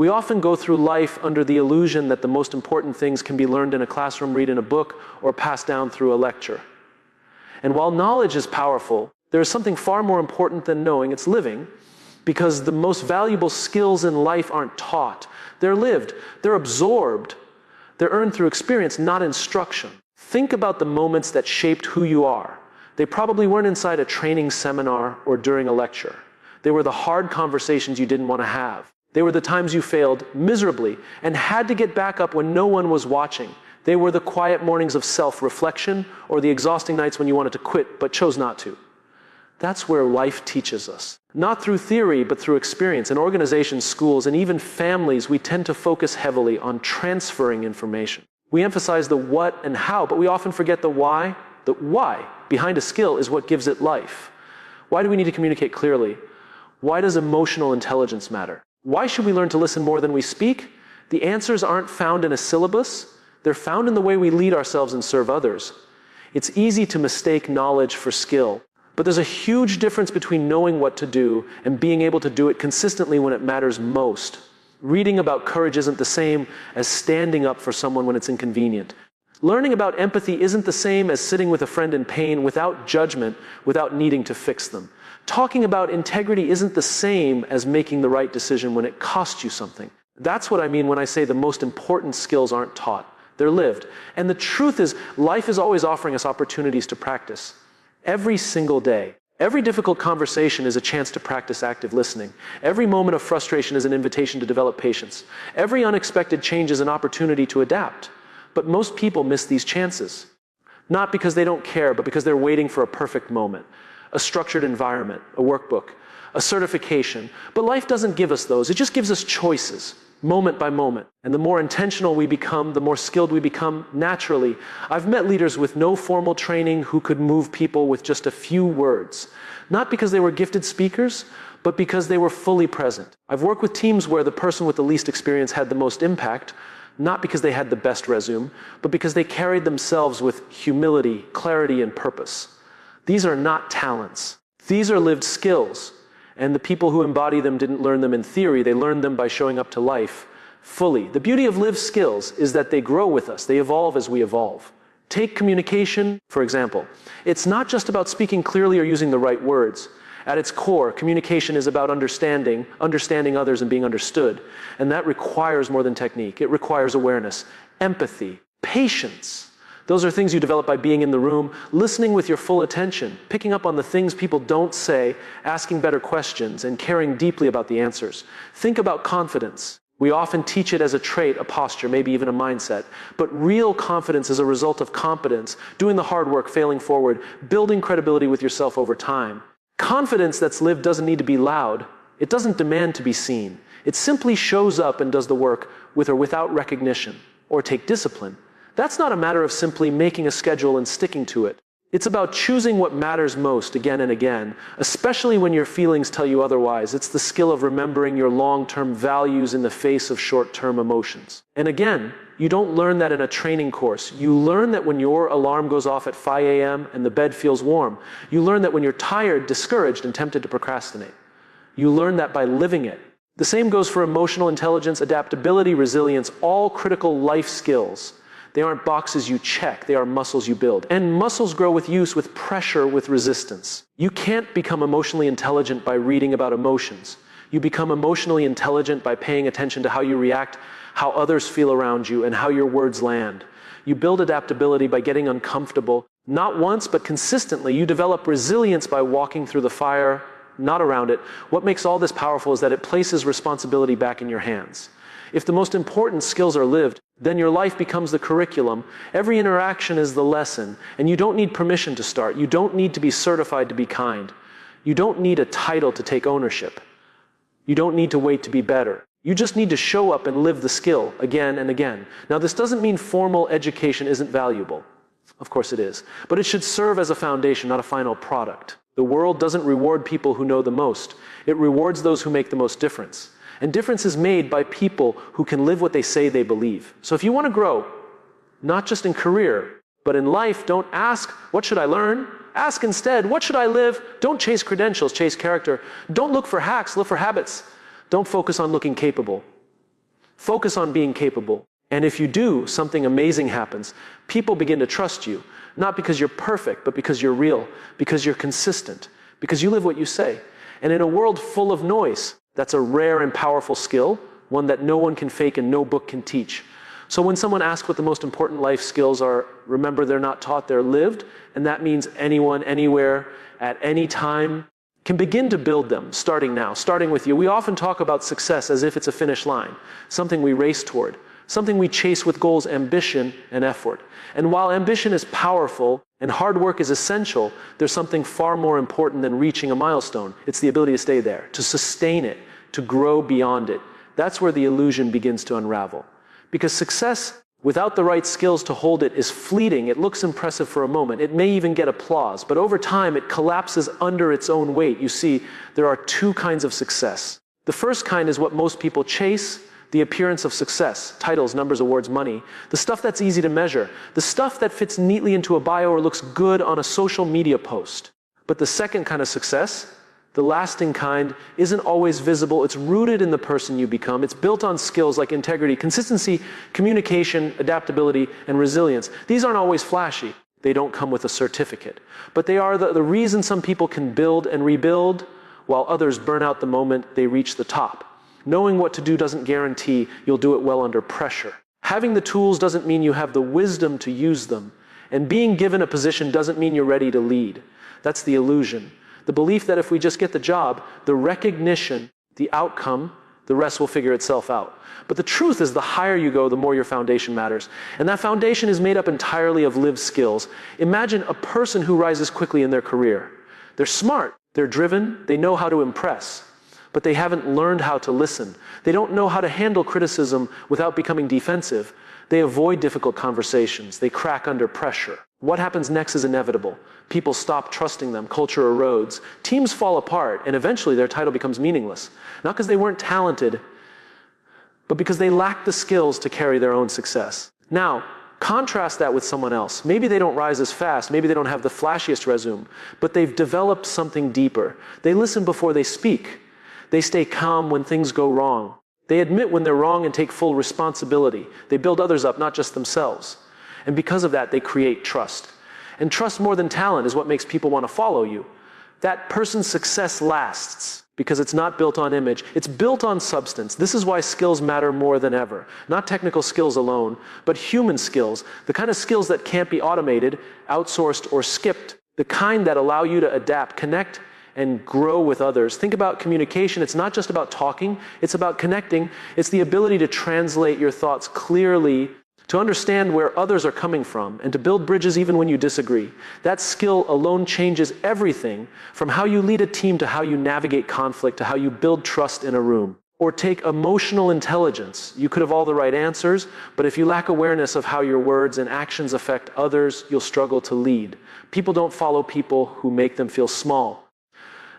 We often go through life under the illusion that the most important things can be learned in a classroom, read in a book, or passed down through a lecture. And while knowledge is powerful, there is something far more important than knowing. It's living, because the most valuable skills in life aren't taught. They're lived. They're absorbed. They're earned through experience, not instruction. Think about the moments that shaped who you are. They probably weren't inside a training seminar or during a lecture. They were the hard conversations you didn't want to have. They were the times you failed miserably and had to get back up when no one was watching. They were the quiet mornings of self-reflection or the exhausting nights when you wanted to quit but chose not to. That's where life teaches us. Not through theory, but through experience. In organizations, schools, and even families, we tend to focus heavily on transferring information. We emphasize the what and how, but we often forget the why. The why behind a skill is what gives it life. Why do we need to communicate clearly? Why does emotional intelligence matter? Why should we learn to listen more than we speak? The answers aren't found in a syllabus. They're found in the way we lead ourselves and serve others. It's easy to mistake knowledge for skill, but there's a huge difference between knowing what to do and being able to do it consistently when it matters most. Reading about courage isn't the same as standing up for someone when it's inconvenient. Learning about empathy isn't the same as sitting with a friend in pain without judgment, without needing to fix them. Talking about integrity isn't the same as making the right decision when it costs you something. That's what I mean when I say the most important skills aren't taught. They're lived. And the truth is, life is always offering us opportunities to practice. Every single day. Every difficult conversation is a chance to practice active listening. Every moment of frustration is an invitation to develop patience. Every unexpected change is an opportunity to adapt. But most people miss these chances. Not because they don't care, but because they're waiting for a perfect moment. A structured environment, a workbook, a certification. But life doesn't give us those. It just gives us choices, moment by moment. And the more intentional we become, the more skilled we become naturally. I've met leaders with no formal training who could move people with just a few words. Not because they were gifted speakers, but because they were fully present. I've worked with teams where the person with the least experience had the most impact, not because they had the best resume, but because they carried themselves with humility, clarity, and purpose. These are not talents. These are lived skills. And the people who embody them didn't learn them in theory. They learned them by showing up to life fully. The beauty of lived skills is that they grow with us. They evolve as we evolve. Take communication, for example. It's not just about speaking clearly or using the right words. At its core, communication is about understanding others and being understood. And that requires more than technique. It requires awareness, empathy, patience. Those are things you develop by being in the room, listening with your full attention, picking up on the things people don't say, asking better questions, and caring deeply about the answers. Think about confidence. We often teach it as a trait, a posture, maybe even a mindset. But real confidence is a result of competence, doing the hard work, failing forward, building credibility with yourself over time. Confidence that's lived doesn't need to be loud. It doesn't demand to be seen. It simply shows up and does the work with or without recognition, or take discipline. That's not a matter of simply making a schedule and sticking to it. It's about choosing what matters most again and again, especially when your feelings tell you otherwise. It's the skill of remembering your long-term values in the face of short-term emotions. And again, you don't learn that in a training course. You learn that when your alarm goes off at 5 a.m. and the bed feels warm. You learn that when you're tired, discouraged, and tempted to procrastinate. You learn that by living it. The same goes for emotional intelligence, adaptability, resilience, all critical life skills. They aren't boxes you check, they are muscles you build. And muscles grow with use, with pressure, with resistance. You can't become emotionally intelligent by reading about emotions. You become emotionally intelligent by paying attention to how you react, how others feel around you, and how your words land. You build adaptability by getting uncomfortable, not once, but consistently. You develop resilience by walking through the fire, not around it. What makes all this powerful is that it places responsibility back in your hands. If the most important skills are lived, then your life becomes the curriculum. Every interaction is the lesson, and you don't need permission to start. You don't need to be certified to be kind. You don't need a title to take ownership. You don't need to wait to be better. You just need to show up and live the skill again and again. Now, this doesn't mean formal education isn't valuable. Of course it is. But it should serve as a foundation, not a final product. The world doesn't reward people who know the most. It rewards those who make the most difference. And difference is made by people who can live what they say they believe. So if you want to grow, not just in career, but in life, don't ask, what should I learn? Ask instead, what should I live? Don't chase credentials, chase character. Don't look for hacks, look for habits. Don't focus on looking capable. Focus on being capable. And if you do, something amazing happens. People begin to trust you, not because you're perfect, but because you're real, because you're consistent, because you live what you say. And in a world full of noise, that's a rare and powerful skill, one that no one can fake and no book can teach. So when someone asks what the most important life skills are, remember they're not taught, they're lived, and that means anyone, anywhere, at any time can begin to build them, starting now, starting with you. We often talk about success as if it's a finish line, something we race toward, something we chase with goals, ambition, and effort. And while ambition is powerful and hard work is essential, there's something far more important than reaching a milestone. It's the ability to stay there, to sustain it, to grow beyond it. That's where the illusion begins to unravel. Because success without the right skills to hold it is fleeting. It looks impressive for a moment. It may even get applause, but over time it collapses under its own weight. You see, there are two kinds of success. The first kind is what most people chase, the appearance of success, titles, numbers, awards, money, the stuff that's easy to measure, the stuff that fits neatly into a bio or looks good on a social media post. But the second kind of success, the lasting kind, isn't always visible. It's rooted in the person you become. It's built on skills like integrity, consistency, communication, adaptability, and resilience. These aren't always flashy. They don't come with a certificate. But they are the reason some people can build and rebuild, while others burn out the moment they reach the top. Knowing what to do doesn't guarantee you'll do it well under pressure. Having the tools doesn't mean you have the wisdom to use them. And being given a position doesn't mean you're ready to lead. That's the illusion. The belief that if we just get the job, the recognition, the outcome, the rest will figure itself out. But the truth is the higher you go, the more your foundation matters. And that foundation is made up entirely of lived skills. Imagine a person who rises quickly in their career. They're smart, they're driven, they know how to impress, but they haven't learned how to listen. They don't know how to handle criticism without becoming defensive. They avoid difficult conversations. They crack under pressure. What happens next is inevitable. People stop trusting them. Culture erodes. Teams fall apart, and eventually their title becomes meaningless. Not because they weren't talented, but because they lack the skills to carry their own success. Now, contrast that with someone else. Maybe they don't rise as fast. Maybe they don't have the flashiest resume, but they've developed something deeper. They listen before they speak. They stay calm when things go wrong. They admit when they're wrong and take full responsibility. They build others up, not just themselves. And because of that, they create trust. And trust more than talent is what makes people want to follow you. That person's success lasts because it's not built on image. It's built on substance. This is why skills matter more than ever. Not technical skills alone, but human skills. The kind of skills that can't be automated, outsourced, or skipped. The kind that allow you to adapt, connect, and grow with others. Think about communication. It's not just about talking. It's about connecting. It's the ability to translate your thoughts clearly, to understand where others are coming from, and to build bridges even when you disagree. That skill alone changes everything from how you lead a team to how you navigate conflict to how you build trust in a room. Or take emotional intelligence. You could have all the right answers, but if you lack awareness of how your words and actions affect others, you'll struggle to lead. People don't follow people who make them feel small.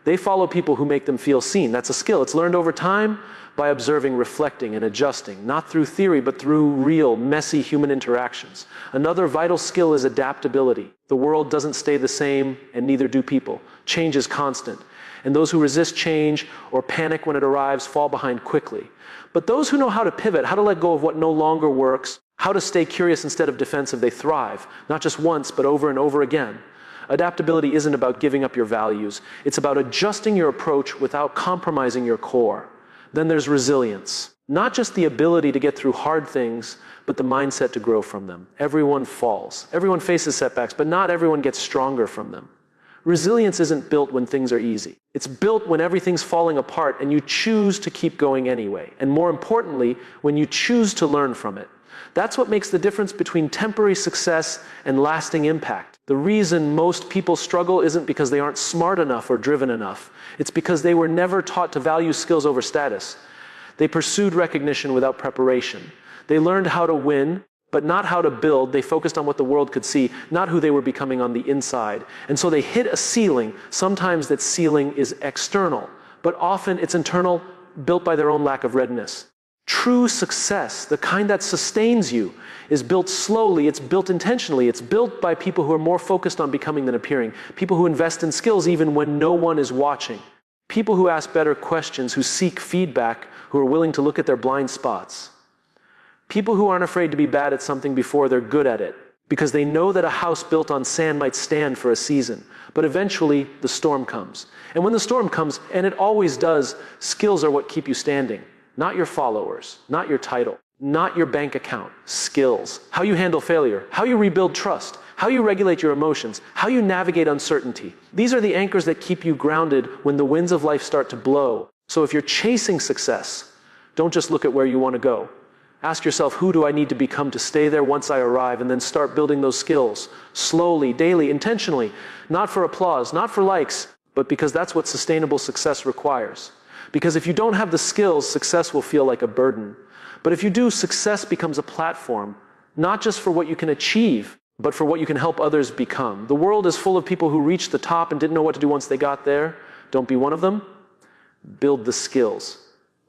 They follow people who make them feel seen. That's a skill. It's learned over time by observing, reflecting, and adjusting, not through theory, but through real, messy human interactions. Another vital skill is adaptability. The world doesn't stay the same, and neither do people. Change is constant. And those who resist change or panic when it arrives fall behind quickly. But those who know how to pivot, how to let go of what no longer works, how to stay curious instead of defensive, they thrive, not just once, but over and over again. Adaptability isn't about giving up your values. It's about adjusting your approach without compromising your core. Then there's resilience. Not just the ability to get through hard things, but the mindset to grow from them. Everyone falls. Everyone faces setbacks, but not everyone gets stronger from them. Resilience isn't built when things are easy. It's built when everything's falling apart and you choose to keep going anyway. And more importantly, when you choose to learn from it. That's what makes the difference between temporary success and lasting impact. The reason most people struggle isn't because they aren't smart enough or driven enough. It's because they were never taught to value skills over status. They pursued recognition without preparation. They learned how to win, but not how to build. They focused on what the world could see, not who they were becoming on the inside. And so they hit a ceiling. Sometimes that ceiling is external, but often it's internal, built by their own lack of readiness. True success, the kind that sustains you, is built slowly, it's built intentionally, it's built by people who are more focused on becoming than appearing, people who invest in skills even when no one is watching, people who ask better questions, who seek feedback, who are willing to look at their blind spots. People who aren't afraid to be bad at something before they're good at it, because they know that a house built on sand might stand for a season, but eventually the storm comes. And when the storm comes, and it always does, skills are what keep you standing. Not your followers, not your title, not your bank account. Skills. How you handle failure, how you rebuild trust, how you regulate your emotions, how you navigate uncertainty. These are the anchors that keep you grounded when the winds of life start to blow. So if you're chasing success, don't just look at where you want to go. Ask yourself, who do I need to become to stay there once I arrive, and then start building those skills, slowly, daily, intentionally, not for applause, not for likes, but because that's what sustainable success requires. Because if you don't have the skills, success will feel like a burden. But if you do, success becomes a platform, not just for what you can achieve, but for what you can help others become. The world is full of people who reached the top and didn't know what to do once they got there. Don't be one of them. Build the skills,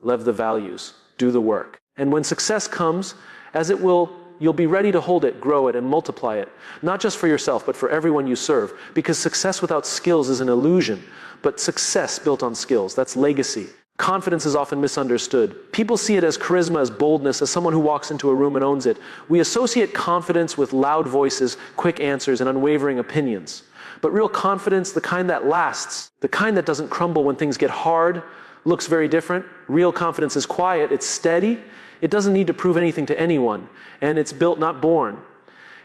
live the values, do the work. And when success comes, as it will, you'll be ready to hold it, grow it, and multiply it. Not just for yourself, but for everyone you serve. Because success without skills is an illusion. But success built on skills, that's legacy. Confidence is often misunderstood. People see it as charisma, as boldness, as someone who walks into a room and owns it. We associate confidence with loud voices, quick answers, and unwavering opinions. But real confidence, the kind that lasts, the kind that doesn't crumble when things get hard, looks very different. Real confidence is quiet, it's steady. It doesn't need to prove anything to anyone, and it's built, not born.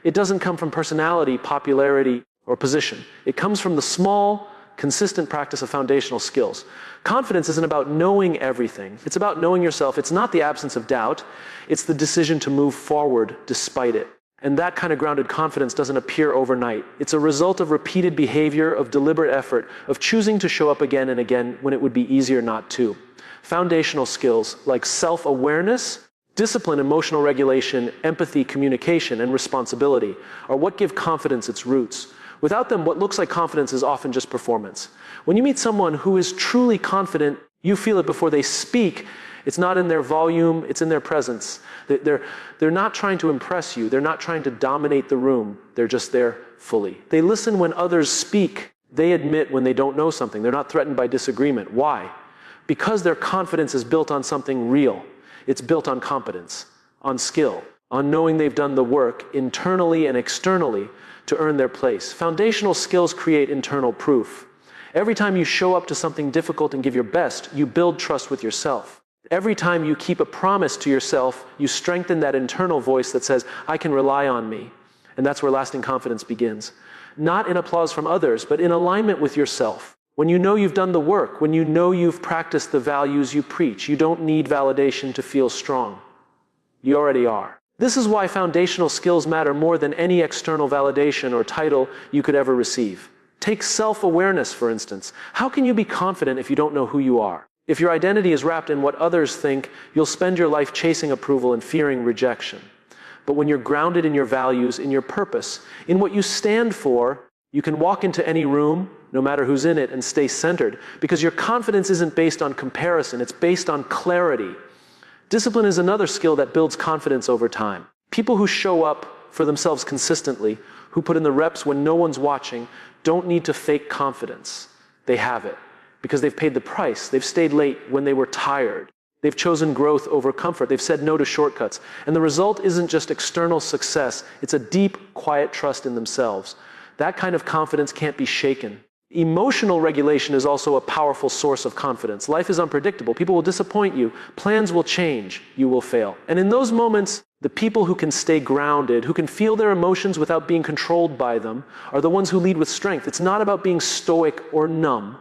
It doesn't come from personality, popularity, or position. It comes from the small, consistent practice of foundational skills. Confidence isn't about knowing everything. It's about knowing yourself. It's not the absence of doubt. It's the decision to move forward despite it. And that kind of grounded confidence doesn't appear overnight. It's a result of repeated behavior, of deliberate effort, of choosing to show up again and again when it would be easier not to. Foundational skills like self-awareness, discipline, emotional regulation, empathy, communication, and responsibility are what give confidence its roots. Without them, what looks like confidence is often just performance. When you meet someone who is truly confident, you feel it before they speak. It's not in their volume, it's in their presence. They're not trying to impress you. They're not trying to dominate the room. They're just there fully. They listen when others speak. They admit when they don't know something. They're not threatened by disagreement. Why? Because their confidence is built on something real. It's built on competence, on skill, on knowing they've done the work internally and externally to earn their place. Foundational skills create internal proof. Every time you show up to something difficult and give your best, you build trust with yourself. Every time you keep a promise to yourself, you strengthen that internal voice that says, I can rely on me. And that's where lasting confidence begins. Not in applause from others, but in alignment with yourself. When you know you've done the work, when you know you've practiced the values you preach, you don't need validation to feel strong. You already are. This is why foundational skills matter more than any external validation or title you could ever receive. Take self-awareness, for instance. How can you be confident if you don't know who you are? If your identity is wrapped in what others think, you'll spend your life chasing approval and fearing rejection. But when you're grounded in your values, in your purpose, in what you stand for, you can walk into any room, no matter who's in it, and stay centered. Because your confidence isn't based on comparison, it's based on clarity. Discipline is another skill that builds confidence over time. People who show up for themselves consistently, who put in the reps when no one's watching, don't need to fake confidence. They have it. Because they've paid the price. They've stayed late when they were tired. They've chosen growth over comfort. They've said no to shortcuts. And the result isn't just external success. It's a deep, quiet trust in themselves. That kind of confidence can't be shaken. Emotional regulation is also a powerful source of confidence. Life is unpredictable. People will disappoint you. Plans will change. You will fail. And in those moments, the people who can stay grounded, who can feel their emotions without being controlled by them, are the ones who lead with strength. It's not about being stoic or numb.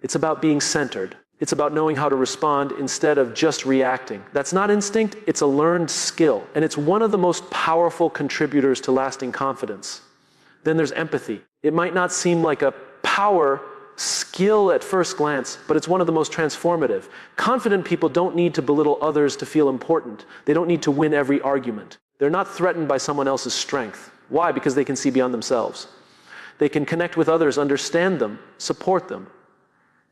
It's about being centered. It's about knowing how to respond instead of just reacting. That's not instinct, it's a learned skill. And it's one of the most powerful contributors to lasting confidence. Then there's empathy. It might not seem like a power skill at first glance, but it's one of the most transformative. Confident people don't need to belittle others to feel important. They don't need to win every argument. They're not threatened by someone else's strength. Why? Because they can see beyond themselves. They can connect with others, understand them, support them.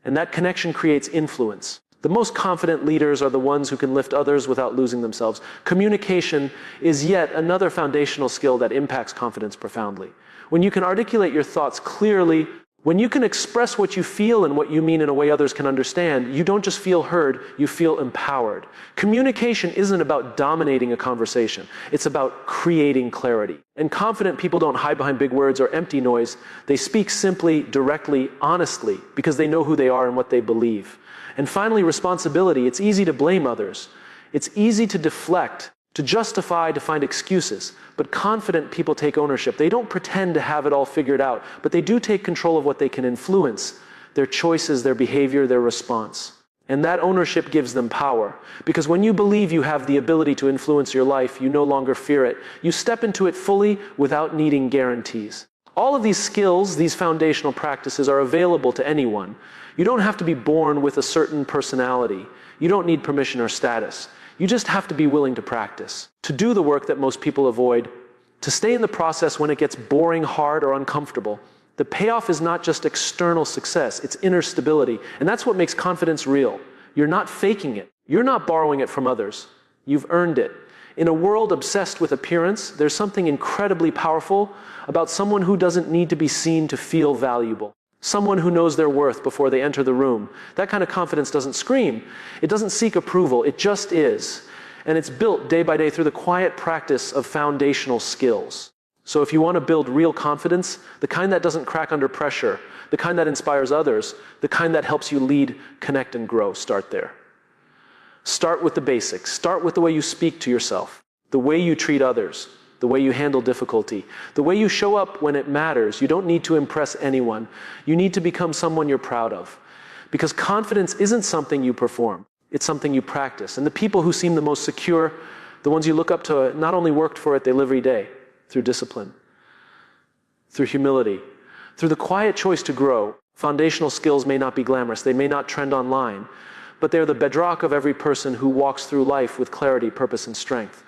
And that connection creates influence. The most confident leaders are the ones who can lift others without losing themselves. Communication is yet another foundational skill that impacts confidence profoundly. When you can articulate your thoughts clearly, When you can express what you feel and what you mean in a way others can understand, you don't just feel heard, you feel empowered. Communication isn't about dominating a conversation. It's about creating clarity. And confident people don't hide behind big words or empty noise. They speak simply, directly, honestly, because they know who they are and what they believe. And finally, responsibility. It's easy to blame others. It's easy to deflect, to justify, to find excuses. But confident people take ownership. They don't pretend to have it all figured out, but they do take control of what they can influence, their choices, their behavior, their response. And that ownership gives them power. Because when you believe you have the ability to influence your life, you no longer fear it. You step into it fully without needing guarantees. All of these skills, these foundational practices, are available to anyone. You don't have to be born with a certain personality. You don't need permission or status. You just have to be willing to practice, to do the work that most people avoid, to stay in the process when it gets boring, hard, or uncomfortable. The payoff is not just external success, it's inner stability. And that's what makes confidence real. You're not faking it. You're not borrowing it from others. You've earned it. In a world obsessed with appearance, there's something incredibly powerful about someone who doesn't need to be seen to feel valuable. Someone who knows their worth before they enter the room. That kind of confidence doesn't scream. It doesn't seek approval. It just is. And it's built day by day through the quiet practice of foundational skills. So if you want to build real confidence, the kind that doesn't crack under pressure, the kind that inspires others, the kind that helps you lead, connect, and grow, start there. Start with the basics. Start with the way you speak to yourself, the way you treat others, the way you handle difficulty, the way you show up when it matters. You don't need to impress anyone. You need to become someone you're proud of. Because confidence isn't something you perform. It's something you practice. And the people who seem the most secure, the ones you look up to, not only worked for it, they live every day through discipline, through humility, through the quiet choice to grow. Foundational skills may not be glamorous. They may not trend online, but they're the bedrock of every person who walks through life with clarity, purpose, and strength.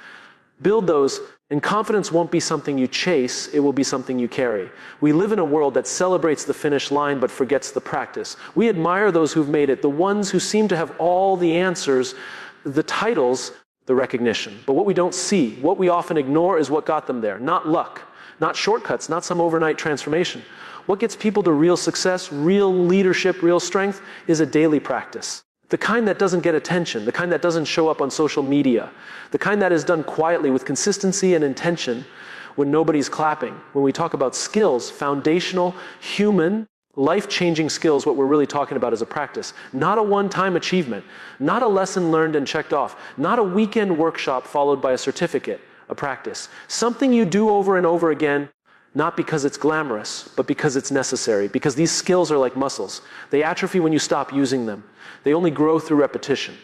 Build those, and confidence won't be something you chase, it will be something you carry. We live in a world that celebrates the finish line but forgets the practice. We admire those who've made it, the ones who seem to have all the answers, the titles, the recognition. But what we don't see, what we often ignore, is what got them there. Not luck, not shortcuts, not some overnight transformation. What gets people to real success, real leadership, real strength is a daily practice. The kind that doesn't get attention, the kind that doesn't show up on social media, the kind that is done quietly with consistency and intention when nobody's clapping. When we talk about skills, foundational, human, life-changing skills, what we're really talking about is a practice. Not a one-time achievement, not a lesson learned and checked off, not a weekend workshop followed by a certificate, a practice. Something you do over and over again, not because it's glamorous, but because it's necessary, because these skills are like muscles. They atrophy when you stop using them. They only grow through repetition.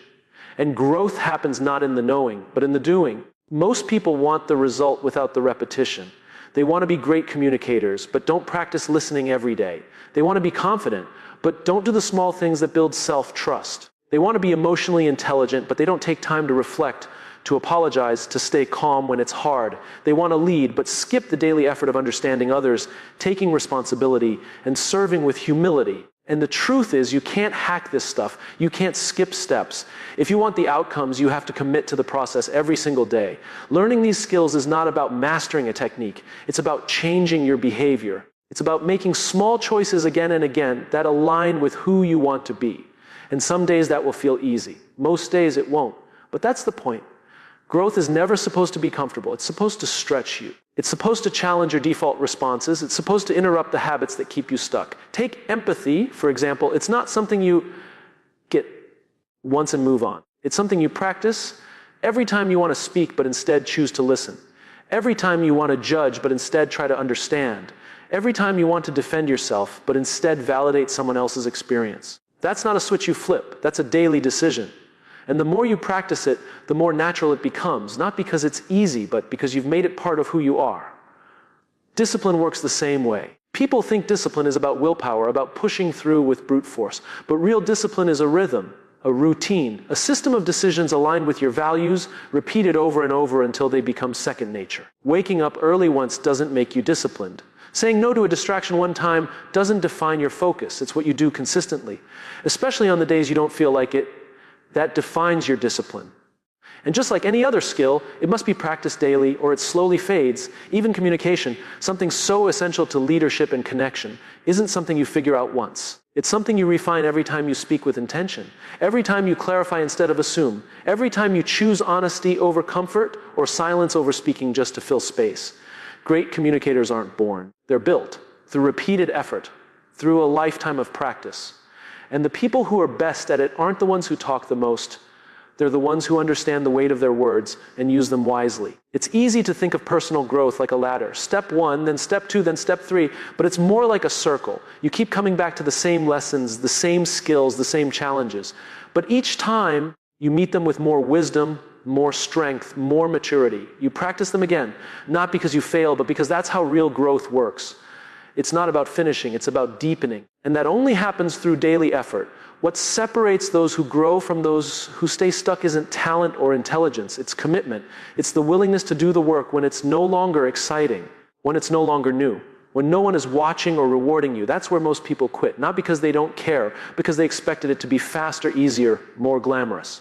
And growth happens not in the knowing, but in the doing. Most people want the result without the repetition. They want to be great communicators, but don't practice listening every day. They want to be confident, but don't do the small things that build self-trust. They want to be emotionally intelligent, but they don't take time to reflect, to apologize, to stay calm when it's hard. They want to lead, but skip the daily effort of understanding others, taking responsibility, and serving with humility. And the truth is, you can't hack this stuff. You can't skip steps. If you want the outcomes, you have to commit to the process every single day. Learning these skills is not about mastering a technique. It's about changing your behavior. It's about making small choices again and again that align with who you want to be. And some days that will feel easy. Most days it won't. But that's the point. Growth is never supposed to be comfortable. It's supposed to stretch you. It's supposed to challenge your default responses. It's supposed to interrupt the habits that keep you stuck. Take empathy, for example. It's not something you get once and move on. It's something you practice every time you want to speak, but instead choose to listen. Every time you want to judge, but instead try to understand. Every time you want to defend yourself, but instead validate someone else's experience. That's not a switch you flip. That's a daily decision. And the more you practice it, the more natural it becomes, not because it's easy, but because you've made it part of who you are. Discipline works the same way. People think discipline is about willpower, about pushing through with brute force. But real discipline is a rhythm, a routine, a system of decisions aligned with your values, repeated over and over until they become second nature. Waking up early once doesn't make you disciplined. Saying no to a distraction one time doesn't define your focus. It's what you do consistently, especially on the days you don't feel like it. That defines your discipline. And just like any other skill, it must be practiced daily or it slowly fades. Even communication, something so essential to leadership and connection, isn't something you figure out once. It's something you refine every time you speak with intention, every time you clarify instead of assume, every time you choose honesty over comfort or silence over speaking just to fill space. Great communicators aren't born. They're built through repeated effort, through a lifetime of practice. And the people who are best at it aren't the ones who talk the most. They're the ones who understand the weight of their words and use them wisely. It's easy to think of personal growth like a ladder. Step 1, then step 2, then step 3, but it's more like a circle. You keep coming back to the same lessons, the same skills, the same challenges. But each time, you meet them with more wisdom, more strength, more maturity. You practice them again, not because you fail, but because that's how real growth works. It's not about finishing, it's about deepening. And that only happens through daily effort. What separates those who grow from those who stay stuck isn't talent or intelligence, it's commitment. It's the willingness to do the work when it's no longer exciting, when it's no longer new, when no one is watching or rewarding you. That's where most people quit, not because they don't care, because they expected it to be faster, easier, more glamorous.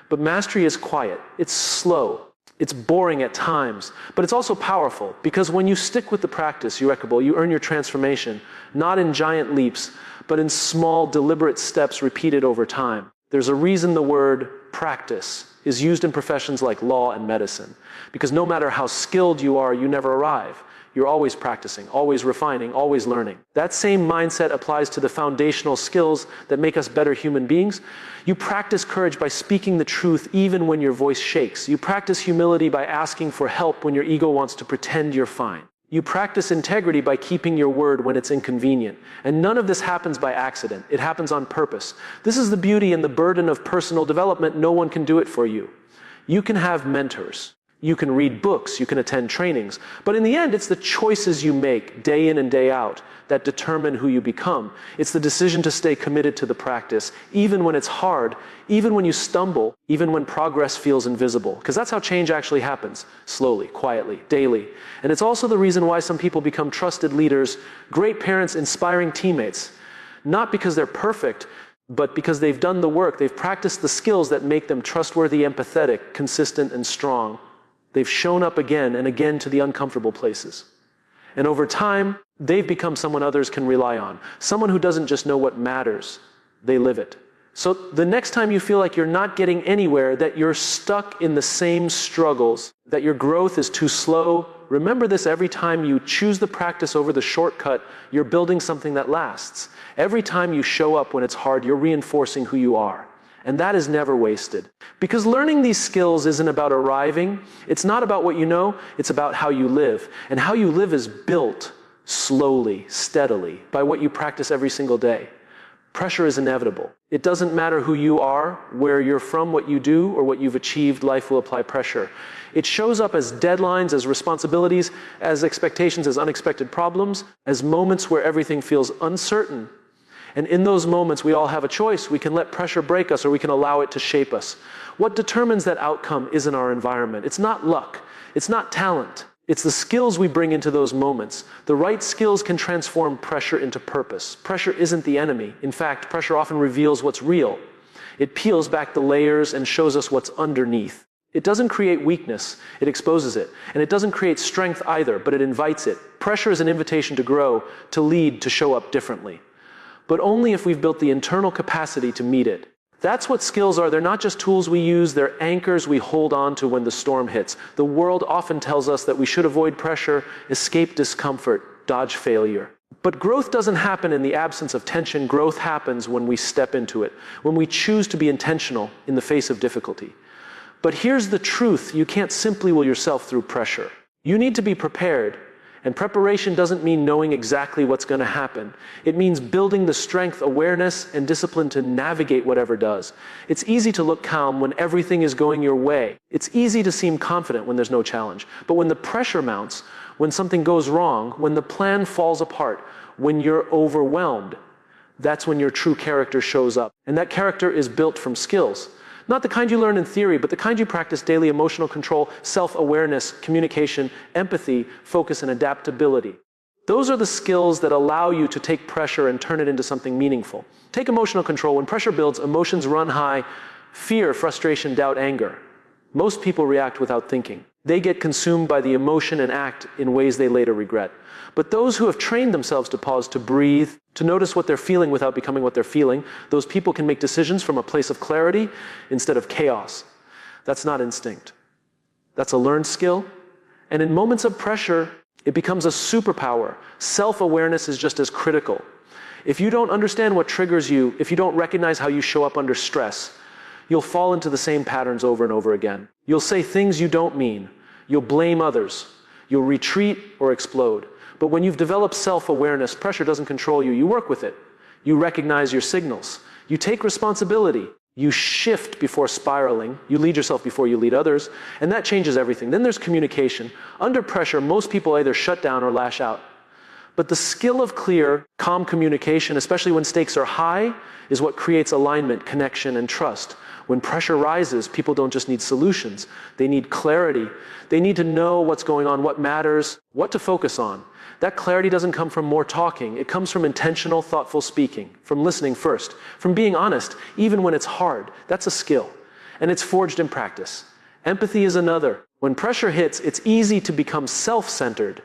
But mastery is quiet, it's slow, it's boring at times, but it's also powerful, because when you stick with the practice, you earn your transformation, not in giant leaps, but in small, deliberate steps repeated over time. There's a reason the word practice is used in professions like law and medicine, because no matter how skilled you are, you never arrive. You're always practicing, always refining, always learning. That same mindset applies to the foundational skills that make us better human beings. You practice courage by speaking the truth even when your voice shakes. You practice humility by asking for help when your ego wants to pretend you're fine. You practice integrity by keeping your word when it's inconvenient. And none of this happens by accident. It happens on purpose. This is the beauty and the burden of personal development. No one can do it for you. You can have mentors. You can read books, you can attend trainings, but in the end, it's the choices you make day in and day out that determine who you become. It's the decision to stay committed to the practice, even when it's hard, even when you stumble, even when progress feels invisible. Because that's how change actually happens, slowly, quietly, daily. And it's also the reason why some people become trusted leaders, great parents, inspiring teammates. Not because they're perfect, but because they've done the work, they've practiced the skills that make them trustworthy, empathetic, consistent, and strong. They've shown up again and again to the uncomfortable places. And over time, they've become someone others can rely on. Someone who doesn't just know what matters, they live it. So the next time you feel like you're not getting anywhere, that you're stuck in the same struggles, that your growth is too slow, remember this: every time you choose the practice over the shortcut, you're building something that lasts. Every time you show up when it's hard, you're reinforcing who you are. And that is never wasted. Because learning these skills isn't about arriving. It's not about what you know. It's about how you live. And how you live is built slowly, steadily, by what you practice every single day. Pressure is inevitable. It doesn't matter who you are, where you're from, what you do, or what you've achieved, life will apply pressure. It shows up as deadlines, as responsibilities, as expectations, as unexpected problems, as moments where everything feels uncertain. And in those moments, we all have a choice. We can let pressure break us, or we can allow it to shape us. What determines that outcome isn't our environment. It's not luck. It's not talent. It's the skills we bring into those moments. The right skills can transform pressure into purpose. Pressure isn't the enemy. In fact, pressure often reveals what's real. It peels back the layers and shows us what's underneath. It doesn't create weakness. It exposes it. And it doesn't create strength either, but it invites it. Pressure is an invitation to grow, to lead, to show up differently. But only if we've built the internal capacity to meet it. That's what skills are. They're not just tools we use, they're anchors we hold on to when the storm hits. The world often tells us that we should avoid pressure, escape discomfort, dodge failure. But growth doesn't happen in the absence of tension. Growth happens when we step into it, when we choose to be intentional in the face of difficulty. But here's the truth: you can't simply will yourself through pressure. You need to be prepared. And preparation doesn't mean knowing exactly what's going to happen. It means building the strength, awareness, and discipline to navigate whatever does. It's easy to look calm when everything is going your way. It's easy to seem confident when there's no challenge. But when the pressure mounts, when something goes wrong, when the plan falls apart, when you're overwhelmed, that's when your true character shows up. And that character is built from skills. Not the kind you learn in theory, but the kind you practice daily: emotional control, self-awareness, communication, empathy, focus, and adaptability. Those are the skills that allow you to take pressure and turn it into something meaningful. Take emotional control. When pressure builds, emotions run high: fear, frustration, doubt, anger. Most people react without thinking. They get consumed by the emotion and act in ways they later regret. But those who have trained themselves to pause, to breathe, to notice what they're feeling without becoming what they're feeling, those people can make decisions from a place of clarity instead of chaos. That's not instinct. That's a learned skill. And in moments of pressure, it becomes a superpower. Self-awareness is just as critical. If you don't understand what triggers you, if you don't recognize how you show up under stress, you'll fall into the same patterns over and over again. You'll say things you don't mean. You'll blame others. You'll retreat or explode. But when you've developed self-awareness, pressure doesn't control you. You work with it. You recognize your signals. You take responsibility. You shift before spiraling. You lead yourself before you lead others. And that changes everything. Then there's communication. Under pressure, most people either shut down or lash out. But the skill of clear, calm communication, especially when stakes are high, is what creates alignment, connection, and trust. When pressure rises, people don't just need solutions. They need clarity. They need to know what's going on, what matters, what to focus on. That clarity doesn't come from more talking. It comes from intentional, thoughtful speaking, from listening first, from being honest, even when it's hard. That's a skill, and it's forged in practice. Empathy is another. When pressure hits, it's easy to become self-centered,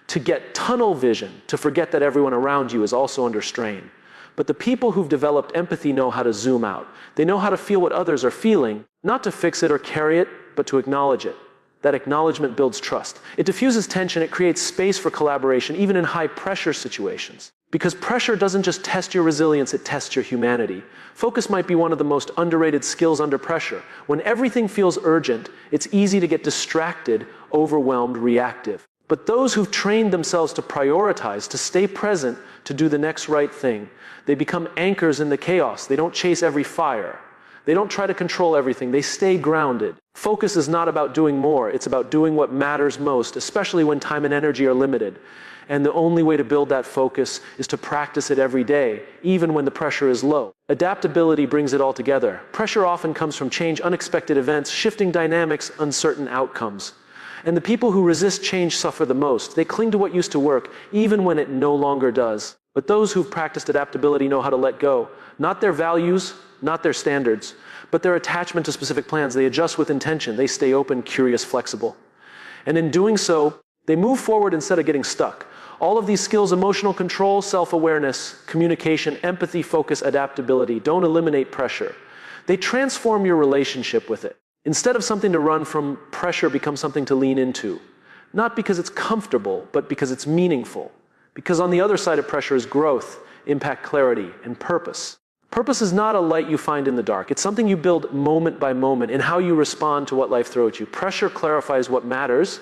to get tunnel vision, to forget that everyone around you is also under strain. But the people who've developed empathy know how to zoom out. They know how to feel what others are feeling, not to fix it or carry it, but to acknowledge it. That acknowledgement builds trust. It diffuses tension, it creates space for collaboration, even in high-pressure situations. Because pressure doesn't just test your resilience, it tests your humanity. Focus might be one of the most underrated skills under pressure. When everything feels urgent, it's easy to get distracted, overwhelmed, reactive. But those who've trained themselves to prioritize, to stay present, to do the next right thing, they become anchors in the chaos. They don't chase every fire. They don't try to control everything. They stay grounded. Focus is not about doing more. It's about doing what matters most, especially when time and energy are limited. And the only way to build that focus is to practice it every day, even when the pressure is low. Adaptability brings it all together. Pressure often comes from change, unexpected events, shifting dynamics, uncertain outcomes. And the people who resist change suffer the most. They cling to what used to work, even when it no longer does. But those who've practiced adaptability know how to let go. Not their values, not their standards, but their attachment to specific plans. They adjust with intention. They stay open, curious, flexible. And in doing so, they move forward instead of getting stuck. All of these skills, emotional control, self-awareness, communication, empathy, focus, adaptability, don't eliminate pressure. They transform your relationship with it. Instead of something to run from, pressure becomes something to lean into. Not because it's comfortable, but because it's meaningful. Because on the other side of pressure is growth, impact, clarity, and purpose. Purpose is not a light you find in the dark. It's something you build moment by moment in how you respond to what life throws at you. Pressure clarifies what matters.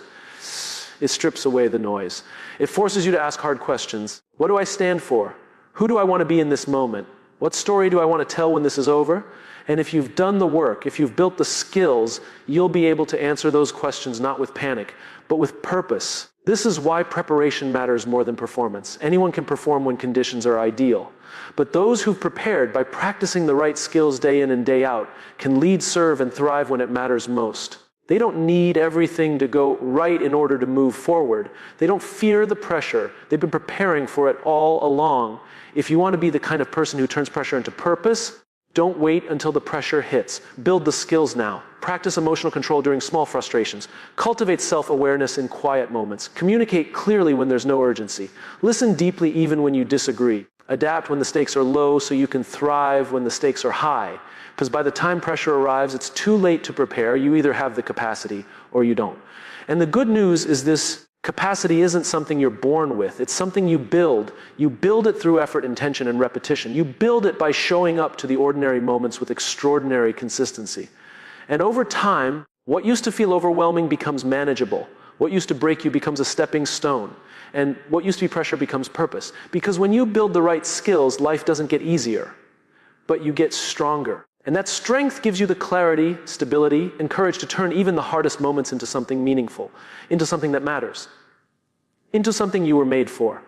It strips away the noise. It forces you to ask hard questions. What do I stand for? Who do I want to be in this moment? What story do I want to tell when this is over? And if you've done the work, if you've built the skills, you'll be able to answer those questions not with panic, but with purpose. This is why preparation matters more than performance. Anyone can perform when conditions are ideal. But those who've prepared by practicing the right skills day in and day out can lead, serve, and thrive when it matters most. They don't need everything to go right in order to move forward. They don't fear the pressure. They've been preparing for it all along. If you want to be the kind of person who turns pressure into purpose, don't wait until the pressure hits. Build the skills now. Practice emotional control during small frustrations. Cultivate self-awareness in quiet moments. Communicate clearly when there's no urgency. Listen deeply even when you disagree. Adapt when the stakes are low so you can thrive when the stakes are high. Because by the time pressure arrives, it's too late to prepare. You either have the capacity or you don't. And the good news is this capacity isn't something you're born with. It's something you build. You build it through effort, intention, and repetition. You build it by showing up to the ordinary moments with extraordinary consistency. And over time, what used to feel overwhelming becomes manageable. What used to break you becomes a stepping stone. And what used to be pressure becomes purpose. Because when you build the right skills, life doesn't get easier, but you get stronger. And that strength gives you the clarity, stability, and courage to turn even the hardest moments into something meaningful, into something that matters, into something you were made for.